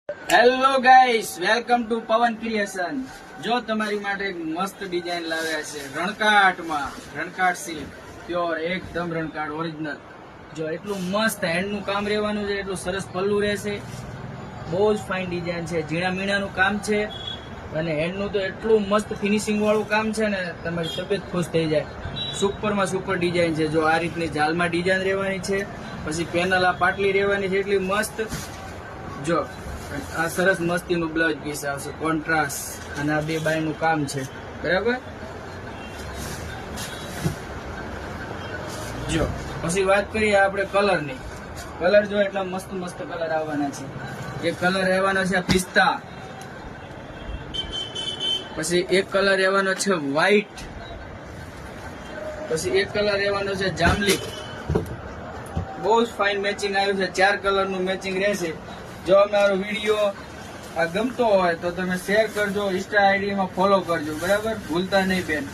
Hello guys, welcome to પવન creation. જો તમારી માટે એક મસ્ત ડિઝાઇન લાવ્યા છે રણકાટ સિલ્ક પ્યોર, એકદમ રણકાટ ઓરિજિનલ. જો એટલું મસ્ત હેન્ડનું કામ રહેવાનું છે, એટલું સરસ પલ્લું રહેશે. બહુ જ ફાઇન ડિઝાઇન છે, ઝીણા મીણાનું કામ છે અને હેન્ડનું તો એટલું મસ્ત ફિનિશિંગ વાળું કામ છે ને તમારી તબિયત ખુશ થઈ જાય. સુપરમાં સુપર ડિઝાઇન છે. જો આ રીતની જાલમાં ડિઝાઇન રહેવાની છે, પછી પેનલ આ પાટલી રહેવાની છે એટલી મસ્ત. જો આ સરસ મસ્તીનું બ્લાઉઝ પીસ આવશે કોન્ટ્રાસ્ટ, અને આ બે બાયનું કામ છે, બરાબર. જો પછી વાત કરીએ આપણે કલરની. કલર જો એટલા મસ્ત મસ્ત કલર આવવાના છે. એક કલર રહેવાનો છે પિસ્તા, પછી એક કલર રહેવાનો છે વ્હાઈટ, પછી એક કલર રહેવાનો છે જાંબલી. બહુ જ ફાઇન મેચિંગ આવ્યું છે. 4 કલરનું મેચિંગ રહેશે. જો અમારો વિડીયો આ ગમતો હોય તો તમે શેર કરજો, ઇન્સ્ટા આઈડીમાં ફોલો કરજો, બરાબર. ભૂલતા નહીં બેન.